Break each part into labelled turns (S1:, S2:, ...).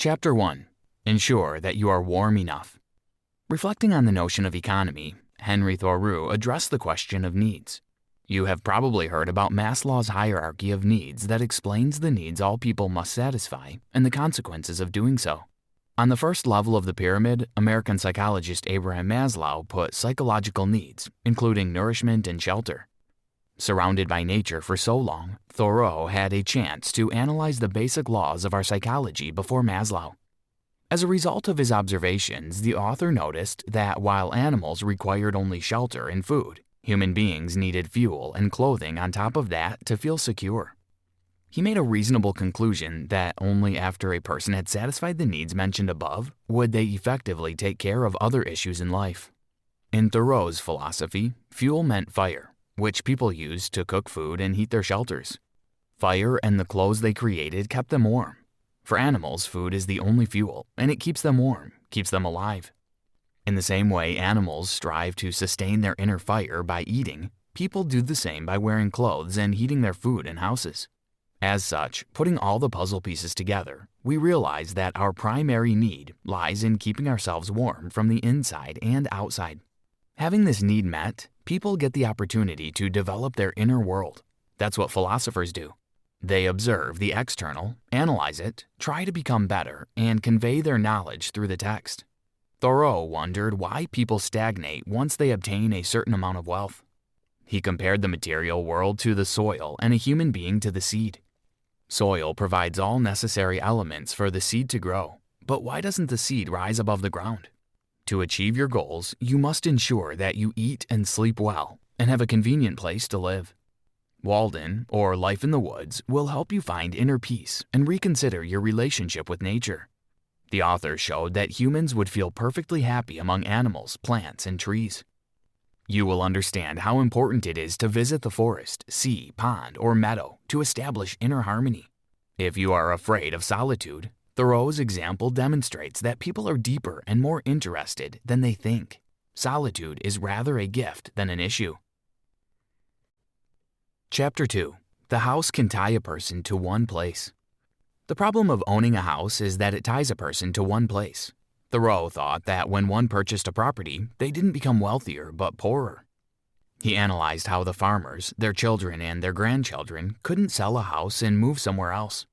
S1: Chapter 1. Ensure that you are warm enough. Reflecting on the notion of economy, Henry Thoreau addressed the question of needs. You have probably heard about Maslow's hierarchy of needs that explains the needs all people must satisfy and the consequences of doing so. On the first level of the pyramid, American psychologist Abraham Maslow put psychological needs, including nourishment and shelter. Surrounded by nature for so long, Thoreau had a chance to analyze the basic laws of our psychology before Maslow. As a result of his observations, the author noticed that while animals required only shelter and food, human beings needed fuel and clothing on top of that to feel secure. He made a reasonable conclusion that only after a person had satisfied the needs mentioned above would they effectively take care of other issues in life. In Thoreau's philosophy, fuel meant fire, which people used to cook food and heat their shelters. Fire and the clothes they created kept them warm. For animals, food is the only fuel, and it keeps them warm, keeps them alive. In the same way animals strive to sustain their inner fire by eating, people do the same by wearing clothes and heating their food and houses. As such, putting all the puzzle pieces together, we realize that our primary need lies in keeping ourselves warm from the inside and outside. Having this need met, people get the opportunity to develop their inner world. That's what philosophers do. They observe the external, analyze it, try to become better, and convey their knowledge through the text. Thoreau wondered why people stagnate once they obtain a certain amount of wealth. He compared the material world to the soil and a human being to the seed. Soil provides all necessary elements for the seed to grow, but why doesn't the seed rise above the ground? To achieve your goals, you must ensure that you eat and sleep well and have a convenient place to live. Walden, or Life in the Woods, will help you find inner peace and reconsider your relationship with nature. The author showed that humans would feel perfectly happy among animals, plants, and trees. You will understand how important it is to visit the forest, sea, pond, or meadow to establish inner harmony. If you are afraid of solitude, Thoreau's example demonstrates that people are deeper and more interested than they think. Solitude is rather a gift than an issue. Chapter 2. The house can tie a person to one place. The problem of owning a house is that it ties a person to one place. Thoreau thought that when one purchased a property, they didn't become wealthier but poorer. He analyzed how the farmers, their children, and their grandchildren couldn't sell a house and move somewhere else.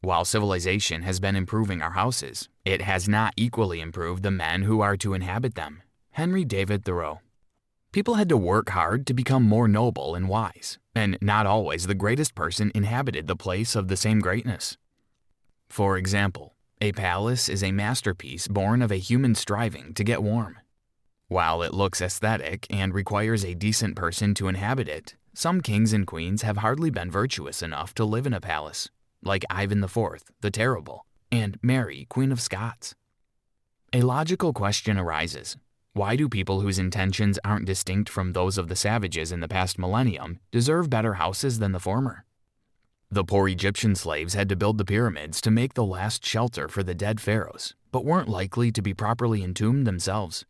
S1: While civilization has been improving our houses, it has not equally improved the men who are to inhabit them. Henry David Thoreau. People had to work hard to become more noble and wise, and not always the greatest person inhabited the place of the same greatness. For example, a palace is a masterpiece born of a human striving to get warm. While it looks aesthetic and requires a decent person to inhabit it, some kings and queens have hardly been virtuous enough to live in a palace, like Ivan IV, the Terrible, and Mary, Queen of Scots. A logical question arises. Why do people whose intentions aren't distinct from those of the savages in the past millennium deserve better houses than the former? The poor Egyptian slaves had to build the pyramids to make the last shelter for the dead pharaohs, but weren't likely to be properly entombed themselves.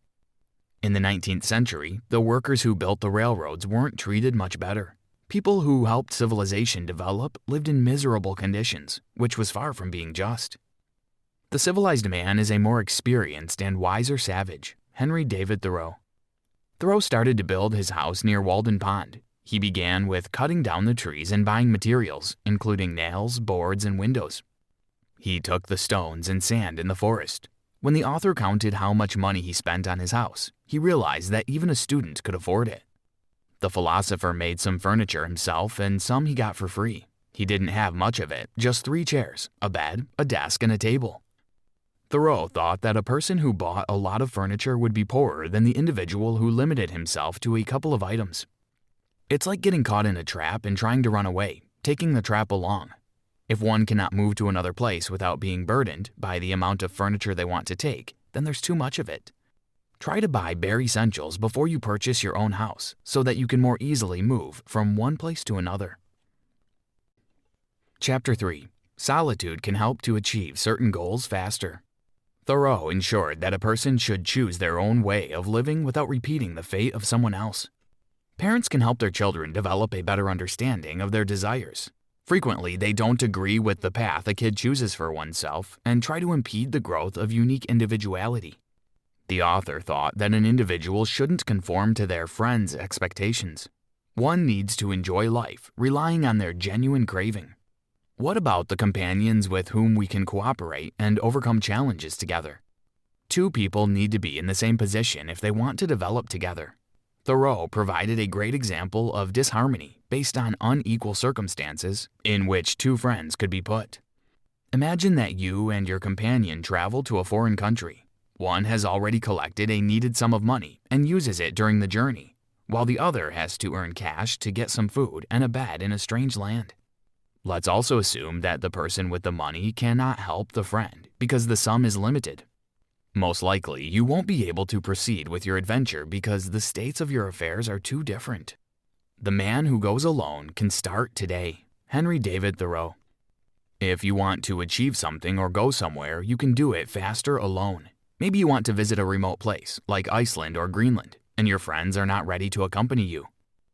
S1: In the 19th century, the workers who built the railroads weren't treated much better. People who helped civilization develop lived in miserable conditions, which was far from being just. The civilized man is a more experienced and wiser savage. Henry David Thoreau. Thoreau started to build his house near Walden Pond. He began with cutting down the trees and buying materials, including nails, boards, and windows. He took the stones and sand in the forest. When the author counted how much money he spent on his house, he realized that even a student could afford it. The philosopher made some furniture himself, and some he got for free. He didn't have much of it, just 3 chairs, a bed, a desk, and a table. Thoreau thought that a person who bought a lot of furniture would be poorer than the individual who limited himself to a couple of items. It's like getting caught in a trap and trying to run away, taking the trap along. If one cannot move to another place without being burdened by the amount of furniture they want to take, then there's too much of it. Try to buy bare essentials before you purchase your own house so that you can more easily move from one place to another. Chapter 3. Solitude can help to achieve certain goals faster. Thoreau ensured that a person should choose their own way of living without repeating the fate of someone else. Parents can help their children develop a better understanding of their desires. Frequently, they don't agree with the path a kid chooses for oneself and try to impede the growth of unique individuality. The author thought that an individual shouldn't conform to their friends' expectations. One needs to enjoy life, relying on their genuine craving. What about the companions with whom we can cooperate and overcome challenges together? Two people need to be in the same position if they want to develop together. Thoreau provided a great example of disharmony based on unequal circumstances in which two friends could be put. Imagine that you and your companion travel to a foreign country. One has already collected a needed sum of money and uses it during the journey, while the other has to earn cash to get some food and a bed in a strange land. Let's also assume that the person with the money cannot help the friend because the sum is limited. Most likely, you won't be able to proceed with your adventure because the states of your affairs are too different. The man who goes alone can start today. Henry David Thoreau. If you want to achieve something or go somewhere, you can do it faster alone. Maybe you want to visit a remote place, like Iceland or Greenland, and your friends are not ready to accompany you.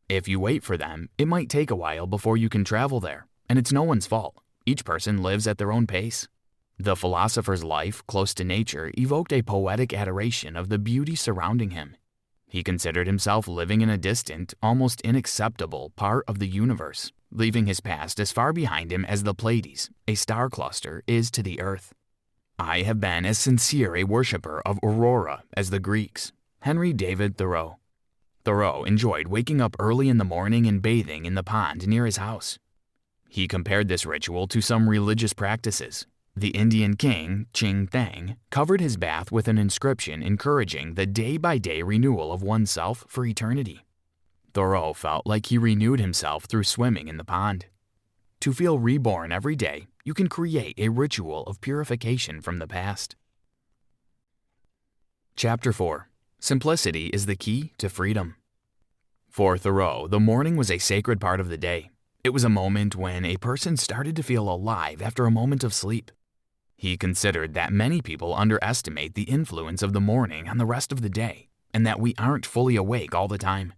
S1: If you wait for them, it might take a while before you can travel there, and it's no one's fault. Each person lives at their own pace. The philosopher's life, close to nature, evoked a poetic adoration of the beauty surrounding him. He considered himself living in a distant, almost inacceptable part of the universe, leaving his past as far behind him as the Pleiades, a star cluster, is to the earth. I have been as sincere a worshipper of Aurora as the Greeks. Henry David Thoreau. Thoreau enjoyed waking up early in the morning and bathing in the pond near his house. He compared this ritual to some religious practices. The Indian king, Ching Thang, covered his bath with an inscription encouraging the day-by-day renewal of oneself for eternity. Thoreau felt like he renewed himself through swimming in the pond. To feel reborn every day, you can create a ritual of purification from the past. Chapter 4. Simplicity is the key to freedom. For Thoreau, the morning was a sacred part of the day. It was a moment when a person started to feel alive after a moment of sleep. He considered that many people underestimate the influence of the morning on the rest of the day, and that we aren't fully awake all the time.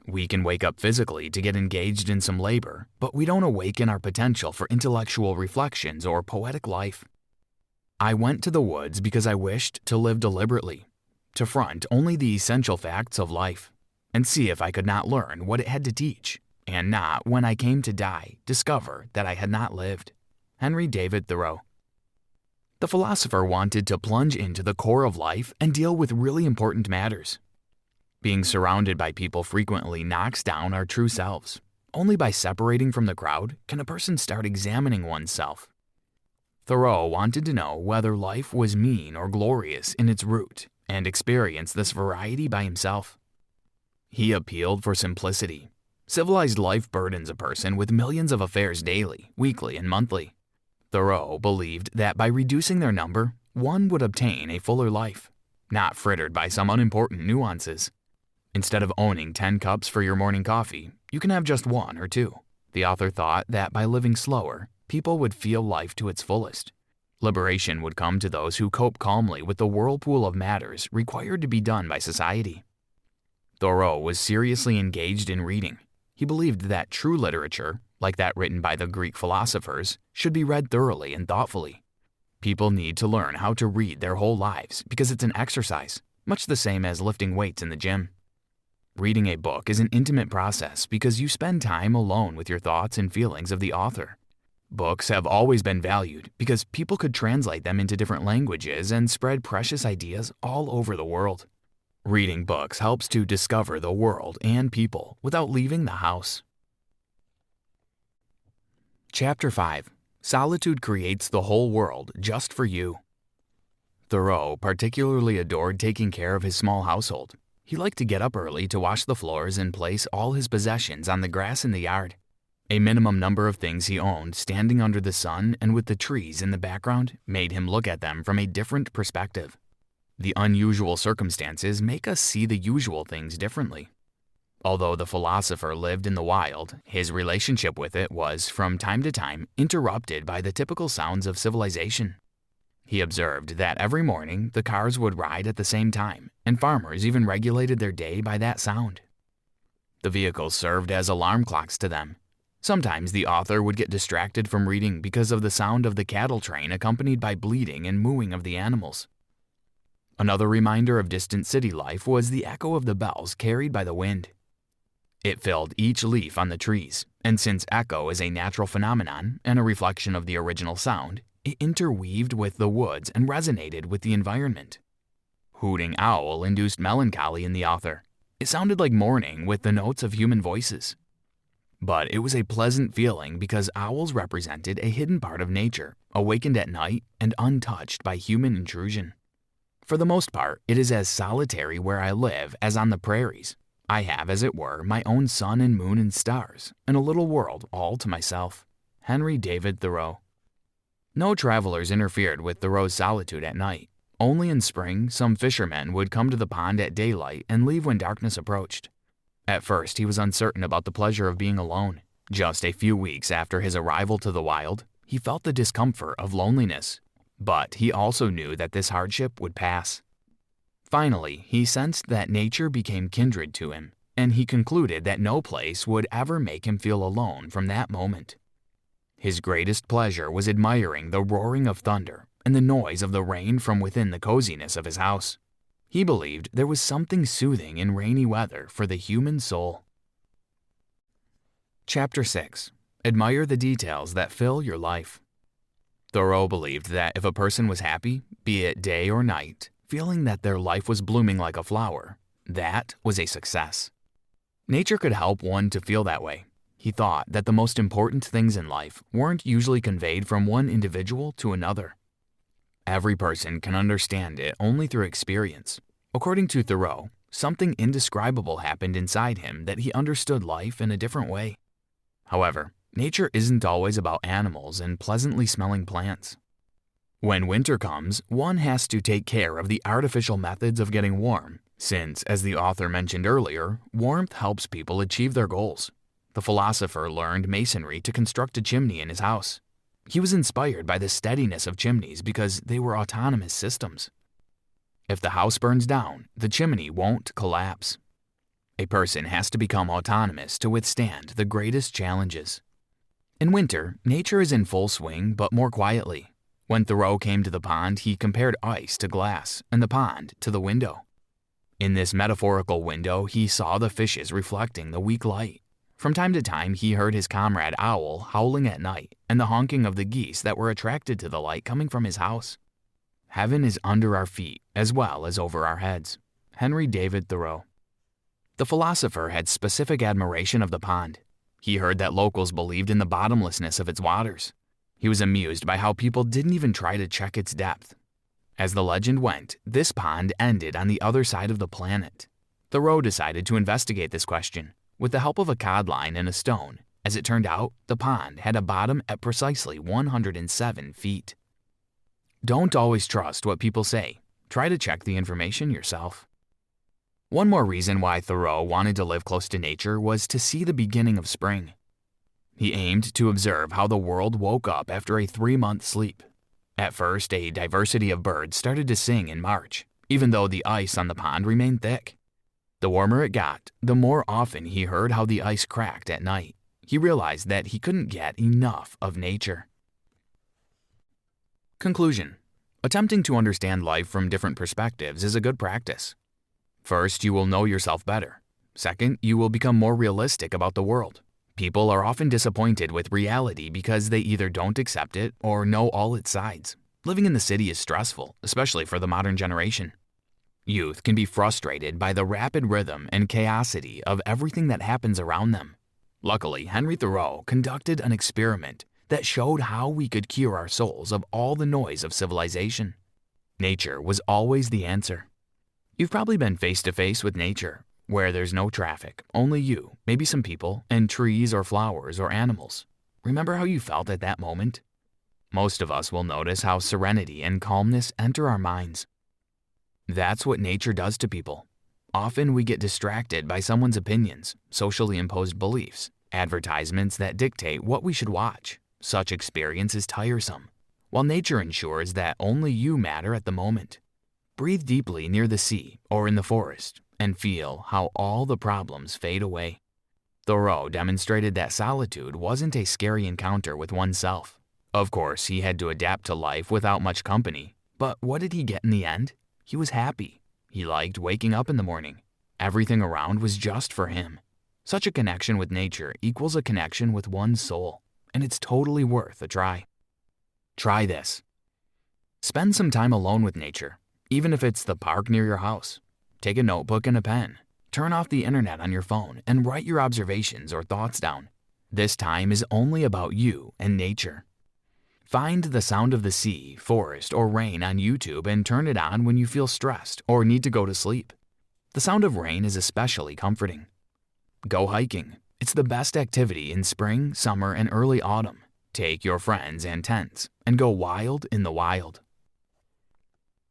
S1: We can wake up physically to get engaged in some labor, but we don't awaken our potential for intellectual reflections or poetic life. I went to the woods because I wished to live deliberately, to front only the essential facts of life, and see if I could not learn what it had to teach, and not, when I came to die, discover that I had not lived. Henry David Thoreau. The philosopher wanted to plunge into the core of life and deal with really important matters. Being surrounded by people frequently knocks down our true selves. Only by separating from the crowd can a person start examining oneself. Thoreau wanted to know whether life was mean or glorious in its root, and experience this variety by himself. He appealed for simplicity. Civilized life burdens a person with millions of affairs daily, weekly, and monthly. Thoreau believed that by reducing their number, one would obtain a fuller life, not frittered by some unimportant nuances. Instead of owning 10 cups for your morning coffee, you can have just 1 or 2. The author thought that by living slower, people would feel life to its fullest. Liberation would come to those who cope calmly with the whirlpool of matters required to be done by society. Thoreau was seriously engaged in reading. He believed that true literature, like that written by the Greek philosophers, should be read thoroughly and thoughtfully. People need to learn how to read their whole lives because it's an exercise, much the same as lifting weights in the gym. Reading a book is an intimate process because you spend time alone with your thoughts and feelings of the author. Books have always been valued because people could translate them into different languages and spread precious ideas all over the world. Reading books helps to discover the world and people without leaving the house. Chapter 5. Solitude creates the whole world just for you. Thoreau particularly adored taking care of his small household. He liked to get up early to wash the floors and place all his possessions on the grass in the yard. A minimum number of things he owned standing under the sun and with the trees in the background made him look at them from a different perspective. The unusual circumstances make us see the usual things differently. Although the philosopher lived in the wild, his relationship with it was, from time to time, interrupted by the typical sounds of civilization. He observed that every morning the cars would ride at the same time, and farmers even regulated their day by that sound. The vehicles served as alarm clocks to them. Sometimes the author would get distracted from reading because of the sound of the cattle train accompanied by bleating and mooing of the animals. Another reminder of distant city life was the echo of the bells carried by the wind. It filled each leaf on the trees, and since echo is a natural phenomenon and a reflection of the original sound, it interweaved with the woods and resonated with the environment. Hooting owl induced melancholy in the author. It sounded like mourning with the notes of human voices. But it was a pleasant feeling because owls represented a hidden part of nature, awakened at night and untouched by human intrusion. For the most part, it is as solitary where I live as on the prairies. I have, as it were, my own sun and moon and stars, and a little world all to myself. Henry David Thoreau. No travelers interfered with Thoreau's solitude at night. Only in spring, some fishermen would come to the pond at daylight and leave when darkness approached. At first, he was uncertain about the pleasure of being alone. Just a few weeks after his arrival to the wild, he felt the discomfort of loneliness. But he also knew that this hardship would pass. Finally, he sensed that nature became kindred to him, and he concluded that no place would ever make him feel alone from that moment. His greatest pleasure was admiring the roaring of thunder and the noise of the rain from within the coziness of his house. He believed there was something soothing in rainy weather for the human soul. Chapter 6. Admire the details that fill your life. Thoreau believed that if a person was happy, be it day or night, feeling that their life was blooming like a flower, that was a success. Nature could help one to feel that way. He thought that the most important things in life weren't usually conveyed from one individual to another. Every person can understand it only through experience. According to Thoreau, something indescribable happened inside him that he understood life in a different way. However, nature isn't always about animals and pleasantly smelling plants. When winter comes, one has to take care of the artificial methods of getting warm, since, as the author mentioned earlier, warmth helps people achieve their goals. The philosopher learned masonry to construct a chimney in his house. He was inspired by the steadiness of chimneys because they were autonomous systems. If the house burns down, the chimney won't collapse. A person has to become autonomous to withstand the greatest challenges. In winter, nature is in full swing, but more quietly. When Thoreau came to the pond, he compared ice to glass and the pond to the window. In this metaphorical window, he saw the fishes reflecting the weak light. From time to time, he heard his comrade owl howling at night and the honking of the geese that were attracted to the light coming from his house. Heaven is under our feet as well as over our heads. Henry David Thoreau. The philosopher had specific admiration of the pond. He heard that locals believed in the bottomlessness of its waters. He was amused by how people didn't even try to check its depth. As the legend went, this pond ended on the other side of the planet. Thoreau decided to investigate this question. With the help of a codline and a stone, as it turned out, the pond had a bottom at precisely 107 feet. Don't always trust what people say. Try to check the information yourself. One more reason why Thoreau wanted to live close to nature was to see the beginning of spring. He aimed to observe how the world woke up after a 3-month sleep. At first, a diversity of birds started to sing in March, even though the ice on the pond remained thick. The warmer it got, the more often he heard how the ice cracked at night. He realized that he couldn't get enough of nature. Conclusion. Attempting to understand life from different perspectives is a good practice. First, you will know yourself better. Second, you will become more realistic about the world. People are often disappointed with reality because they either don't accept it or know all its sides. Living in the city is stressful, especially for the modern generation. Youth can be frustrated by the rapid rhythm and chaosity of everything that happens around them. Luckily, Henry Thoreau conducted an experiment that showed how we could cure our souls of all the noise of civilization. Nature was always the answer. You've probably been face to face with nature, where there's no traffic, only you, maybe some people, and trees or flowers or animals. Remember how you felt at that moment? Most of us will notice how serenity and calmness enter our minds. That's what nature does to people. Often we get distracted by someone's opinions, socially imposed beliefs, advertisements that dictate what we should watch. Such experience is tiresome, while nature ensures that only you matter at the moment. Breathe deeply near the sea or in the forest and feel how all the problems fade away. Thoreau demonstrated that solitude wasn't a scary encounter with oneself. Of course, he had to adapt to life without much company, but what did he get in the end? He was happy. He liked waking up in the morning. Everything around was just for him. Such a connection with nature equals a connection with one's soul, and it's totally worth a try. Try this. Spend some time alone with nature, even if it's the park near your house. Take a notebook and a pen. Turn off the internet on your phone and write your observations or thoughts down. This time is only about you and nature. Find the sound of the sea, forest, or rain on YouTube and turn it on when you feel stressed or need to go to sleep. The sound of rain is especially comforting. Go hiking. It's the best activity in spring, summer, and early autumn. Take your friends and tents and go wild in the wild.